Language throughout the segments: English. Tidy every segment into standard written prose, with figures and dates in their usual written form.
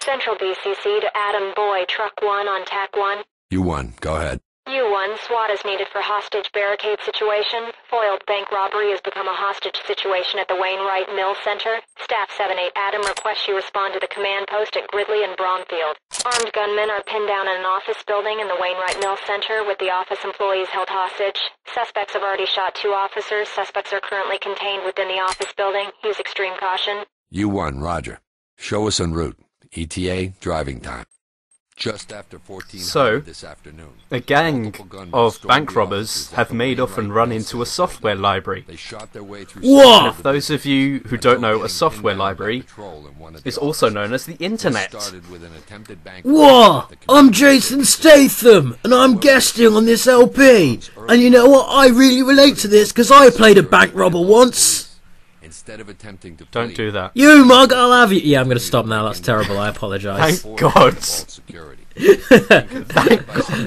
Central BCC to Adam Boy, Truck 1 on TAC 1. You won. Go ahead. U1, SWAT is needed for hostage barricade situation. Foiled bank robbery has become a hostage situation at the Wainwright Mill Center. Staff 7-8 Adam requests you respond to the command post at Gridley and Bromfield. Armed gunmen are pinned down in an office building in the Wainwright Mill Center with the office employees held hostage. Suspects have already shot 2 officers. Suspects are currently contained within the office building. Use extreme caution. You won. Roger. Show us en route. ETA, driving time. Just after 1400 this afternoon, a gang of bank robbers have made off and run into a software library. They shot their way through. And for those of you who don't know, a software library is also known as the internet. Whoa! I'm Jason Statham, and I'm guesting on this LP. And you know what? I really relate to this, because I played a bank robber once. Instead of attempting to Don't do that. You mug, I'll have you. Yeah, I'm going to stop now. That's terrible. I apologise. Thank God.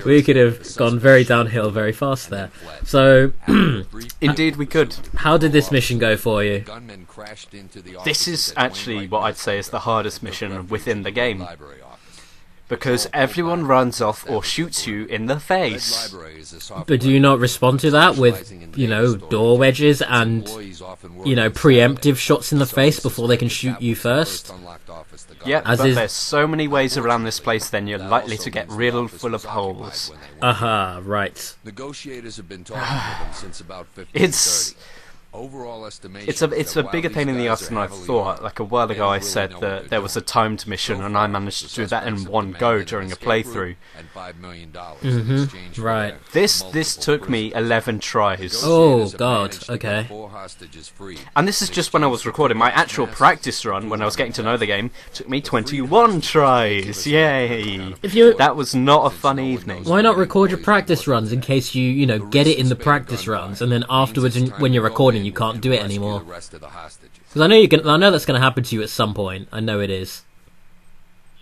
We could have gone very downhill very fast there. So, indeed we could. How did this mission go for you? This is actually what I'd say is the hardest mission within the game. Because everyone runs off or shoots you in the face. But do you not respond to that with, you know, door wedges and, you know, preemptive shots in the face before they can shoot you first? Yeah, but there's so many ways around this place then you're likely to get real full of holes. Aha, right. Negotiators have been talking to them since about 15:30. It's a bigger pain in the ass than I thought. Like a while ago I said that there was a timed mission and I managed to do that in one go during a playthrough. Right. This took me 11 tries. Oh god, okay. And this is just when I was recording. My actual practice run, when I was getting to know the game, took me 21 tries. Yay! That was not a fun evening. Why not record your practice runs in case you know, get it in the practice runs, and then afterwards when you're recording you can't do it anymore? Because I know that's going to happen to you at some point. I know it is.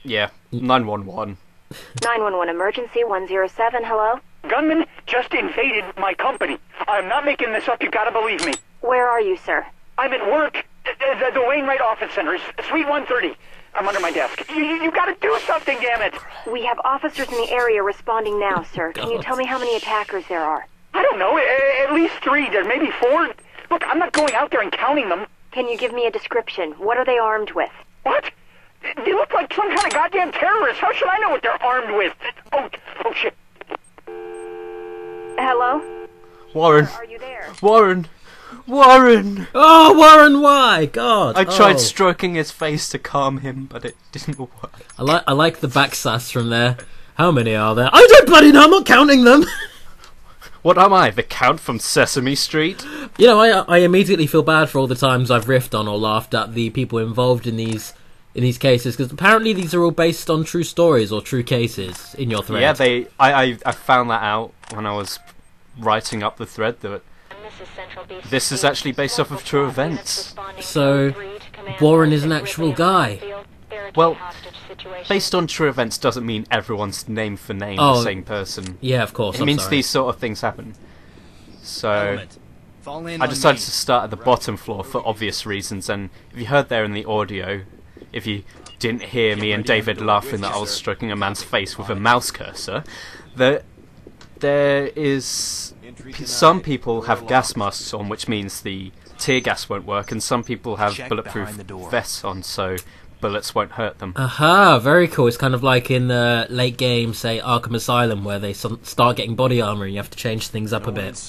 Yeah, 911. 911 emergency 107, hello? Gunmen just invaded my company. I'm not making this up, you gotta believe me. Where are you, sir? I'm at work. The Wainwright Office Center, Suite 130. I'm under my desk. You gotta do something, damn it! We have officers in the area responding now, sir. Can you tell me how many attackers there are? I don't know, at least 3. There's maybe 4. Look, I'm not going out there and counting them. Can you give me a description? What are they armed with? What? They look like some kind of goddamn terrorists. How should I know what they're armed with? Oh shit. Hello? Warren. Are you there? Warren. Oh, Warren, why? God. I tried stroking his face to calm him, but it didn't work. I like the backsass from there. How many are there? I don't bloody know, I'm not counting them! What am I, the Count from Sesame Street? You know, I immediately feel bad for all the times I've riffed on or laughed at the people involved in these cases, because apparently these are all based on true stories or true cases in your thread. Yeah, I found that out when I was writing up the thread, that this is actually based off of true events. So, Warren is an actual guy. Well, based on true events doesn't mean everyone's name for name the same person. Yeah, of course. It means these sort of things happen. So, I decided to start at the bottom floor for obvious reasons, and if you heard there in the audio, if you didn't hear me and David laughing that I was stroking a man's face with a mouse cursor, there is... Some people have gas masks on, which means the tear gas won't work, and some people have bulletproof vests on, so bullets won't hurt them. Aha, very cool. It's kind of like in the late game, say Arkham Asylum, where they start getting body armor and you have to change things up a bit.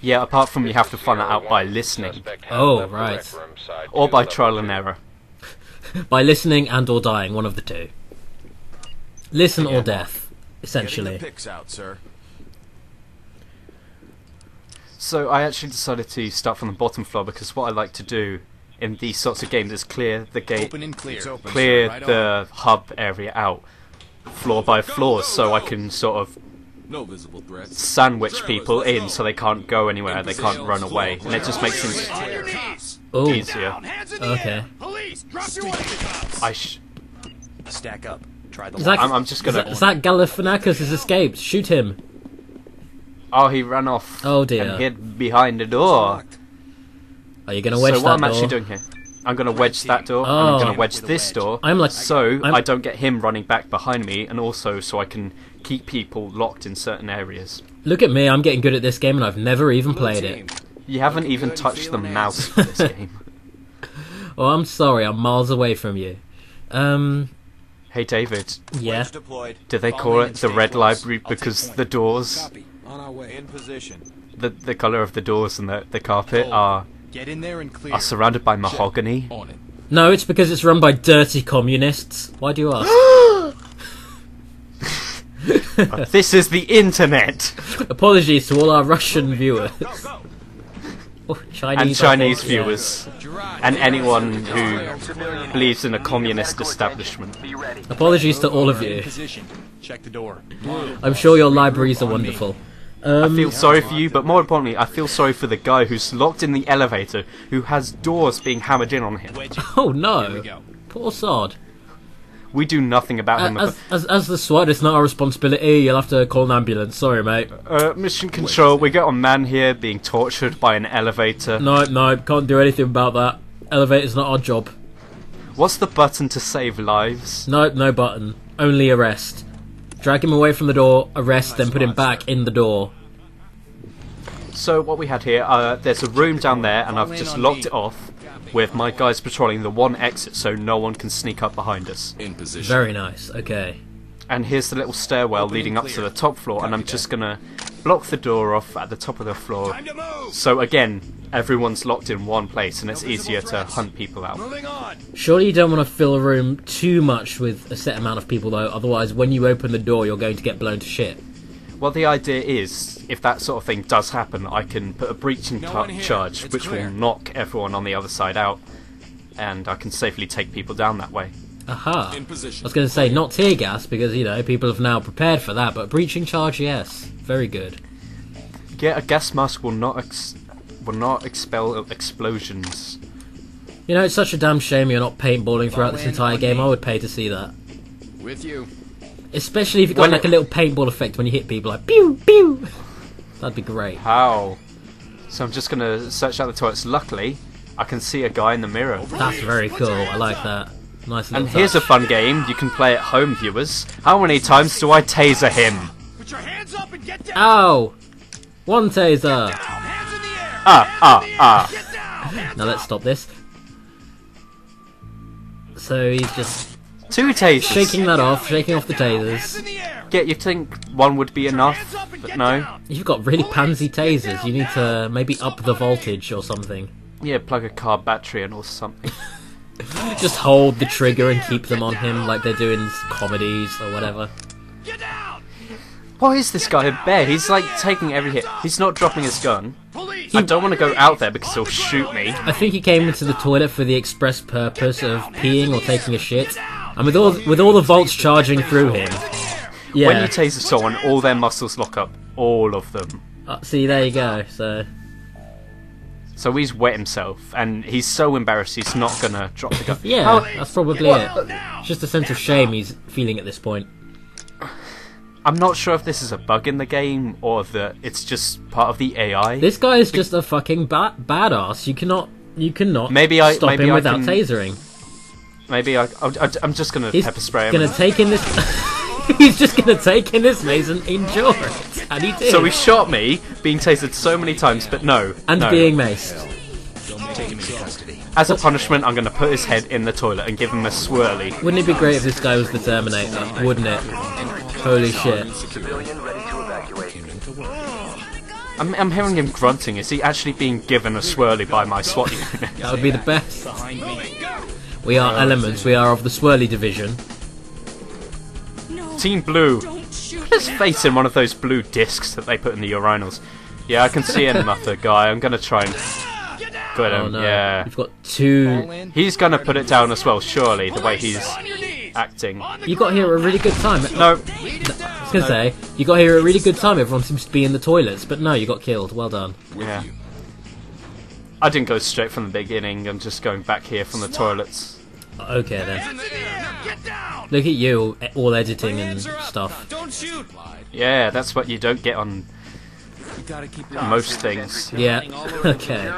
Yeah, apart from you have to find that out by listening. Oh, right. Or by trial and error. By listening and or dying, one of the two. Listen or death, essentially. So I actually decided to start from the bottom floor because what I like to do in these sorts of games is clear the gate, clear the hub area out, floor by floor, so I can sort of sandwich people in so they can't go anywhere, they can't run away, and it just makes things easier. Okay. Stack up. Try the I'm just gonna... Zach Galifianakis has escaped. Shoot him. Oh, he ran off. Oh dear. And hid behind a door. Are you going to wedge that door? So what I'm actually doing here... I'm gonna wedge that door, and I'm gonna wedge this door, I don't get him running back behind me, and also so I can keep people locked in certain areas. Look at me, I'm getting good at this game and I've never even played it. You haven't even touched the mouse for this game. Oh, I'm sorry, I'm miles away from you. Hey David. Yeah? Do they call it the Red Library because the doors, the colour of the doors and the carpet are surrounded by mahogany? No, it's because it's run by dirty communists. Why do you ask? This is the internet! Apologies to all our Russian viewers. Oh, Chinese viewers. And anyone who believes in a communist establishment. Apologies to all of you. Check the door. I'm sure your libraries are wonderful. I feel sorry for you, but more importantly, I feel sorry for the guy who's locked in the elevator, who has doors being hammered in on him. Oh no! Poor sod. We do nothing about him. As the SWAT, it's not our responsibility. You'll have to call an ambulance. Sorry, mate. Mission Control, we got a man here being tortured by an elevator. No, can't do anything about that. Elevator's not our job. What's the button to save lives? No button. Only arrest. Drag him away from the door, arrest, then put him back in the door. So what we had here, there's a room down there, and I've just locked it off with my guys patrolling the one exit so no one can sneak up behind us. In position. Very nice, okay. And here's the little stairwell leading up to the top floor, and I'm just gonna block the door off at the top of the floor. So again, everyone's locked in one place and it's easier to hunt people out. Surely you don't want to fill a room too much with a set amount of people though, otherwise when you open the door you're going to get blown to shit. Well, the idea is, if that sort of thing does happen, I can put a breaching charge, which will knock everyone on the other side out, and I can safely take people down that way. Aha. I was going to say, not tear gas, because, you know, people have now prepared for that, but breaching charge, yes. Very good. Yeah, a gas mask will not expel explosions. You know, it's such a damn shame you're not paintballing throughout this entire game. I would pay to see that. With you. Especially if you've got like a little paintball effect when you hit people, like pew pew. That'd be great. How? So I'm just gonna search out the toilets. Luckily, I can see a guy in the mirror. That's very cool. I like that. Nice little And here's a fun game you can play at home, viewers. How many times do I taser him? Put your hands up and get down. Ow! One taser. Hands in the air. Get down. Now let's stop this. So he's just 2 tasers. shaking that off, shaking off the tasers. Yeah, you'd think one would be enough, but no. You've got really pansy tasers. You need to maybe up the voltage or something. Yeah, plug a car battery in or something. Just hold the trigger and keep them on him like they're doing comedies or whatever. Why is this guy a bear? He's like taking every hit. He's not dropping his gun. I don't want to go out there because he'll shoot me. I think he came into the toilet for the express purpose of peeing or taking a shit. And with all the volts charging through him, yeah. When you taser someone, all their muscles lock up. All of them. See, there you go. So he's wet himself, and he's so embarrassed he's not gonna drop the gun. Yeah, that's probably it. It's just a sense of shame he's feeling at this point. I'm not sure if this is a bug in the game or that it's just part of the AI. This guy is just a fucking badass. You cannot stop him without tasering. Maybe I'm just gonna pepper spray him. He's just gonna take in this maze and endure it. And he did. So he shot me, being tasered so many times, but no. And being maced. As a punishment, I'm gonna put his head in the toilet and give him a swirly. Wouldn't it be great if this guy was the Terminator? Wouldn't it? Holy shit. I'm hearing him grunting. Is he actually being given a swirly by my SWAT unit? That would be the best. We are elements. We are of the swirly division. Team Blue. Put his face in one of those blue discs that they put in the urinals. Yeah, I can see another guy. I'm gonna try and get him. Oh, no. Yeah. You've got 2. He's gonna put it down as well, surely, the way he's acting. You got here at a really good time. No. I was gonna say, you got here at a really good time. Everyone seems to be in the toilets, but no, you got killed. Well done. Yeah. I didn't go straight from the beginning. I'm just going back here from the toilets. Okay then. Look at you, all editing and stuff. Yeah, that's what you don't get on most things. Yeah. Okay.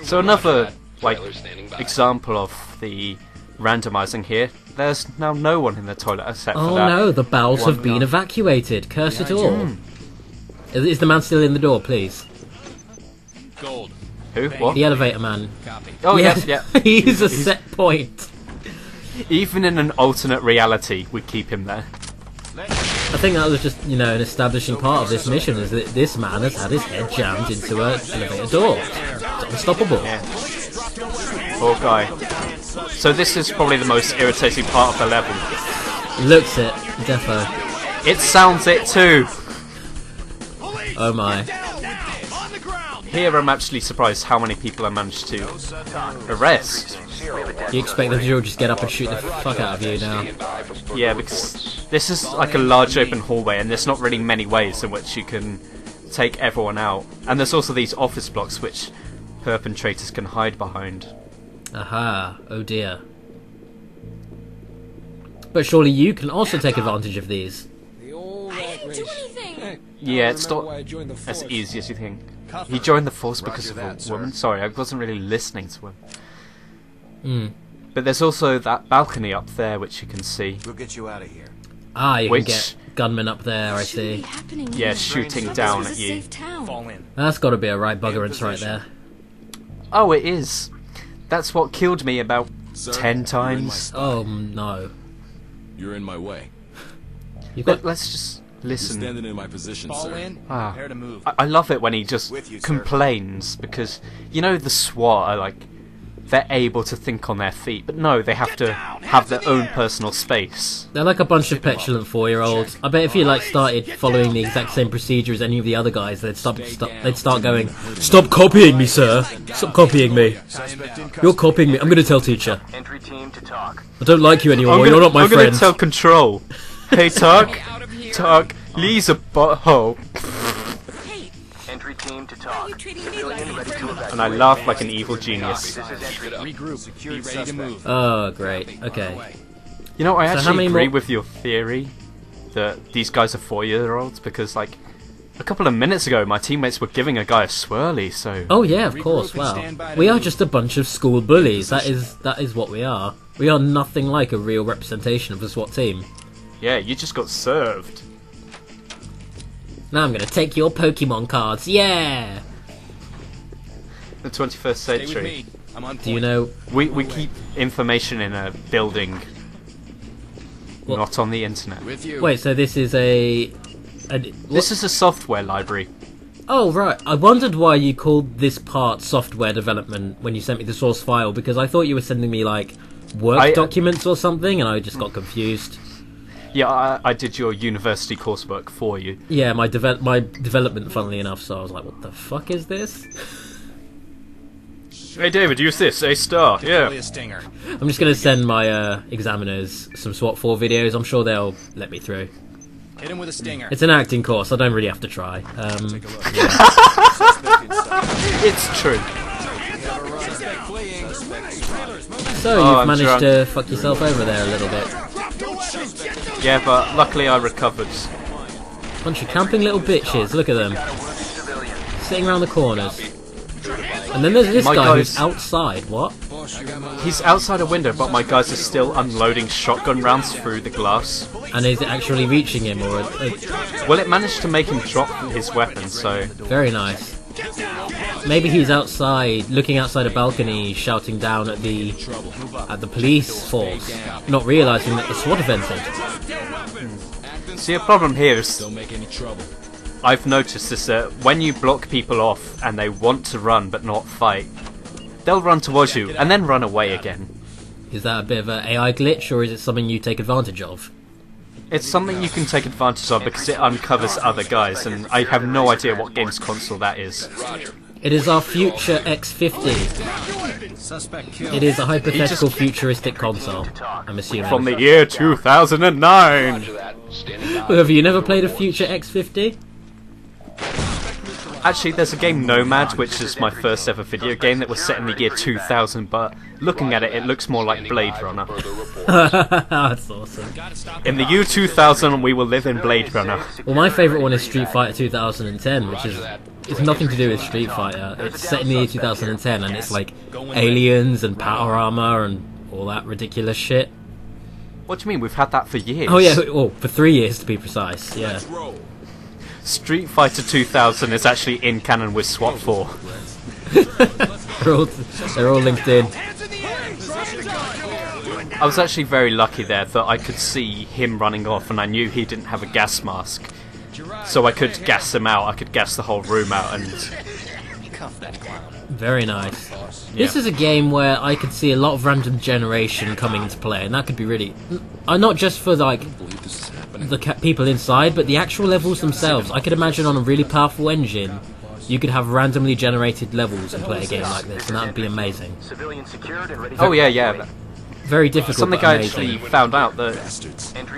So another like example of the randomizing here, there's now no one in the toilet except for that. Oh no, the bowels have been evacuated. Curse it all. Is the man still in the door, please? Gold. Who? What? The elevator man. Oh yes, yeah. He's a set point. Even in an alternate reality, we keep him there. I think that was just, an establishing part of this mission, is that this man has had his head jammed into an elevator door. It's unstoppable. Yeah. Poor guy. So this is probably the most irritating part of the level. Looks it, defo. It sounds it too! Oh my. Here I'm actually surprised how many people I managed to arrest. You expect them to all just get up and shoot the fuck out of you now? Yeah, because this is like a large open hallway and there's not really many ways in which you can take everyone out. And there's also these office blocks which perpetrators can hide behind. Aha, oh dear. But surely you can also take advantage of these. I didn't do anything! Yeah, it's not as easy as you think. He joined the force because of a woman? Sorry, I wasn't really listening to him. But there's also that balcony up there which you can see. We'll get you out of here. Ah, you can get gunmen up there, I see. Yeah, shooting down at you. Fall in. That's got to be a right buggerance right there. Oh, it is. That's what killed me about 10 times. Oh no. You're in my way. You've got... Let's just listen. You're standing in my position, Fall sir. in. Ah. Prepare to move. I love it when he just complains, because, the SWAT are like, they're able to think on their feet, but no, they have to have their own personal space. They're like a bunch of petulant 4-year-olds. I bet if you started following the exact same procedure as any of the other guys, they'd start going, "Stop copying me, sir! Stop copying me! You're copying me. I'm going to tell teacher. Entry team to talk. I don't like you anymore. You're not my I'm friend." going to tell Control. Hey, Tuck. Tuck. Lee's a butthole. Entry team to talk. And I laugh like an evil genius. Regroup. Be ready to move. Oh, great. Okay. I how actually many agree more- with your theory that these guys are 4-year-olds, because, like, a couple of minutes ago, my teammates were giving a guy a swirly, so... Oh yeah, of course. Wow. We are just a bunch of school bullies. That is what we are. We are nothing like a real representation of the SWAT team. Yeah, you just got served. Now I'm going to take your Pokemon cards. Yeah. The 21st Stay with century. me. I'm on point. Do you know? We keep information in a building, What? not on the internet. With you. Wait. So this is This is a software library. Oh right. I wondered why you called this part software development when you sent me the source file, because I thought you were sending me like work documents or something, and I just got confused. Yeah, I did your university coursework for you. Yeah, my development, funnily enough. So I was like, what the fuck is this? Hey David, use this, A star, yeah. A stinger. I'm just gonna send my examiners some SWAT 4 videos. I'm sure they'll let me through. Hit him with a stinger. It's an acting course. I don't really have to try. Take a look. It's true. So Oh, you've I'm managed drunk. to fuck yourself over there a little bit. Yeah, but luckily I recovered. Bunch of camping little bitches. Look at them, sitting around the corners. And then there's this My guy who's guys- outside. What? He's outside a window, but my guys are still unloading shotgun rounds through the glass. And is it actually reaching him, or? Well, it managed to make him drop his weapon, so... Very nice. Maybe he's outside, looking outside a balcony, shouting down at the police force, not realising that the SWAT have entered. See, a problem here is... Don't make any trouble. I've noticed is that when you block people off and they want to run but not fight, they'll run towards you and then run away again. Is that a bit of an AI glitch, or is it something you take advantage of? It's something you can take advantage of because it uncovers other guys, and I have no idea what games console that is. It is our future X50. Suspect killed. It is a hypothetical futuristic console, I'm assuming. From the year 2009! Have you never played a future X50? Actually, there's a game Nomad, which is my first ever video game that was set in the year 2000, but looking at it, it looks more like Blade Runner. That's awesome. In the year 2000, we will live in Blade Runner. Well, my favourite one is Street Fighter 2010, which is it's nothing to do with Street Fighter. It's set in the year 2010, and it's like aliens and power armor and all that ridiculous shit. What do you mean? We've had that for years. Oh yeah, well, for 3 years to be precise. Yeah. Street Fighter 2000 is actually in canon with SWAT 4. they're all linked in. I was actually very lucky there that I could see him running off, and I knew he didn't have a gas mask, so I could gas him out. I could gas the whole room out, and very nice. This is a game where I could see a lot of random generation coming into play, and that could be really not just for like the people inside, but the actual levels themselves. I could imagine on a really powerful engine, you could have randomly generated levels and play a game like this, and that would be amazing. Oh yeah. Very difficult. Something but I amazing. actually found out that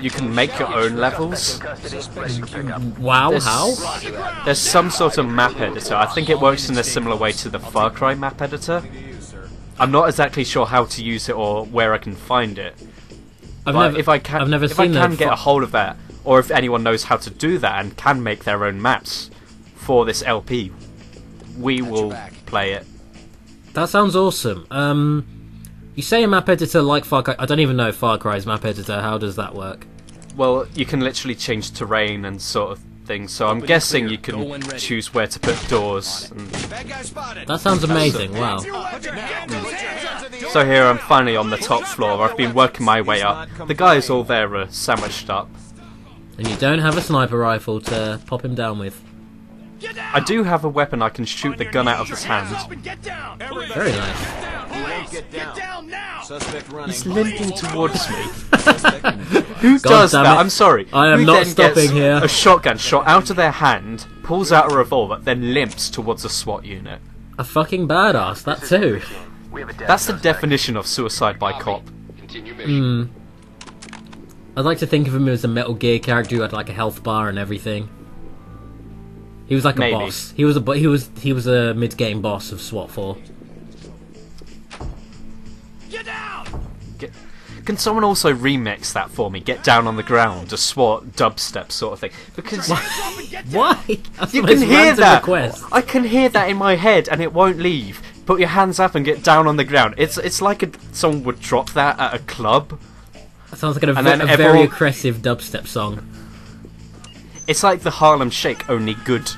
you can make your own levels. Wow, how? There's some sort of map editor. I think it works in a similar way to the Far Cry map editor. I'm not exactly sure how to use it or where I can find it. If I can get a hold of that, or if anyone knows how to do that and can make their own maps for this LP, we will play it. That sounds awesome. You say a map editor like Far Cry. I don't even know Far Cry's map editor. How does that work? Well, you can literally change terrain and sort of things, so I'm guessing you can choose where to put doors. And that sounds amazing, wow. So here I'm finally on the top floor. I've been working my way up. The guys all there are sandwiched up. And you don't have a sniper rifle to pop him down with. I do have a weapon. I can shoot the gun out of his hand. Very nice. He's limping towards me. Who does that? I'm sorry. I am not stopping here. A shotgun shot out of their hand, pulls out a revolver, then limps towards a SWAT unit. A fucking badass, that too. That's the definition of suicide by cop. I'd like to think of him as a Metal Gear character who had like a health bar and everything. He was like a boss. He was a mid-game boss of SWAT 4. Get down! Can someone also remix that for me? Get down on the ground, a SWAT dubstep sort of thing. Because why? You can hear that. Request. I can hear that in my head, and it won't leave. Put your hands up and get down on the ground. It's like someone would drop that at a club. That sounds like a very aggressive dubstep song. It's like the Harlem Shake, only good.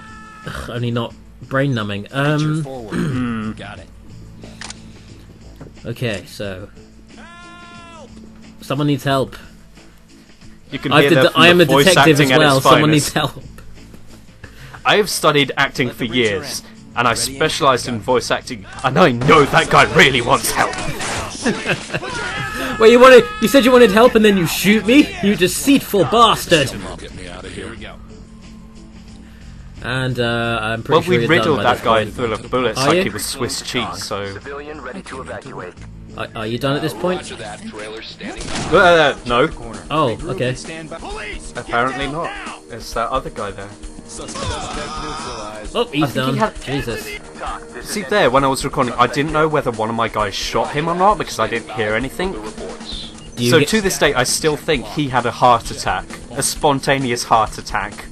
Only not brain numbing. Got it. Okay, so someone needs help. You can hear that from I am the a voice detective as acting well. at its Someone finest. needs help. I have studied acting for years, and I specialised in voice acting, and I know that guy really wants help. Wait, you said you wanted help and then you shoot me? You deceitful bastard! Get me out of here. And I'm pretty sure we you're riddled done by that guy this full of bullets Are like you? he was Swiss cheese, so... Are you done at this point? No. Oh, okay. Apparently not. It's that other guy there. Oh, he's done. he had- Jesus. See there, when I was recording, I didn't know whether one of my guys shot him or not because I didn't hear anything. So to this day, I still think he had a heart attack. A spontaneous heart attack.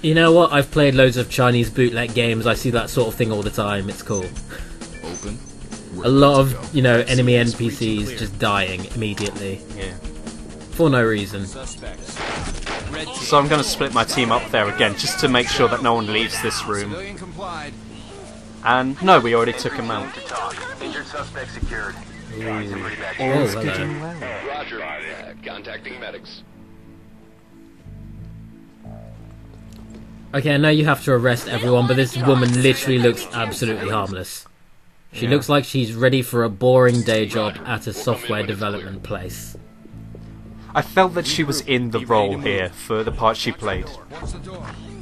You know what? I've played loads of Chinese bootleg games. I see that sort of thing all the time. It's cool. Open. A lot of, enemy NPCs just dying immediately. Yeah. For no reason. So I'm going to split my team up there again, just to make sure that no one leaves this room. And no, we already took him out. Injured suspect secured. All's good and well. Roger. Contacting medics. Okay, I know you have to arrest everyone, but this woman literally looks absolutely harmless. She looks like she's ready for a boring day job at a software development place. I felt that she was in the role here for the part she played.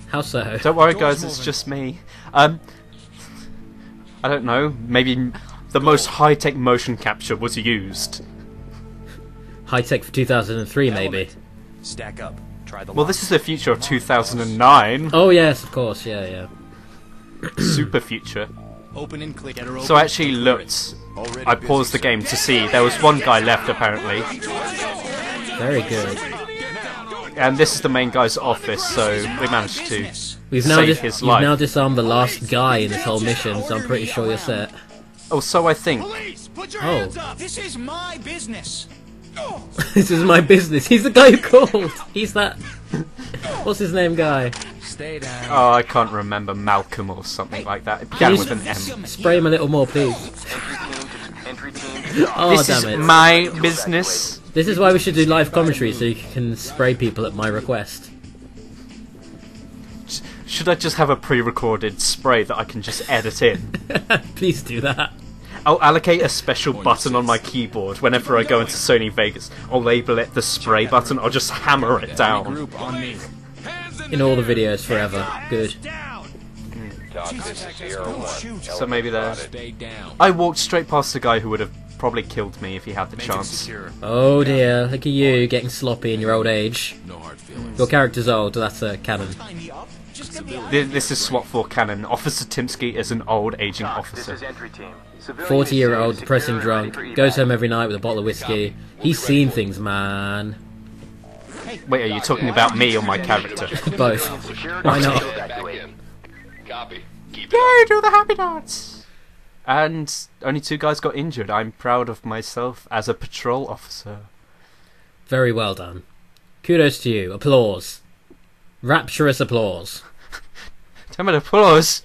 How so? Don't worry guys, it's just me. I don't know, maybe the most high-tech motion capture was used. High-tech for 2003, maybe. Stack up. Try the Well, this is the future of 2009. Oh yes, of course, yeah. super future. Open and clear. So I actually looked. I paused the game to see. There was one guy left apparently. Very good. And this is the main guy's office, so we managed to We've now save his life. You've now disarmed the last guy in this whole mission, so I'm pretty sure you're set. Oh, so I think. Oh. This is my business. This is my business. He's the guy who called. He's that. What's his name, guy? Stay down. Oh, I can't remember, Malcolm or something like that. It began with an M. Spray him a little more, please. Oh, This damn is it. my business. This is why we should do live commentary, so you can spray people at my request. Should I just have a pre-recorded spray that I can just edit in? Please do that. I'll allocate a special button on my keyboard whenever I go into Sony Vegas. I'll label it the spray button. I'll just hammer it down. Group on me. In all the videos forever. Good. So maybe there. Stay down. I walked straight past the guy who would have probably killed me if he had the chance. Oh dear, look at you getting sloppy in your old age. No hard feelings. Your character's old, that's a canon. This is SWAT 4 canon. Officer Timsky is an old, aging officer. 40-year-old, depressing drunk, goes home every night with a bottle of whiskey. He's seen things, man. Wait, are you talking about me or my character? Both. Why not? Copy. Keep it Yay, do the happy dance! And only 2 guys got injured. I'm proud of myself as a patrol officer. Very well done. Kudos to you. Applause. Rapturous applause. Damn it, applause!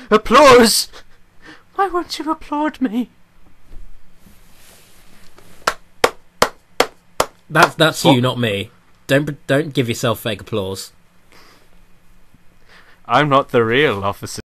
Applause! Why won't you applaud me? That's you, not me. Don't give yourself fake applause. I'm not the real officer.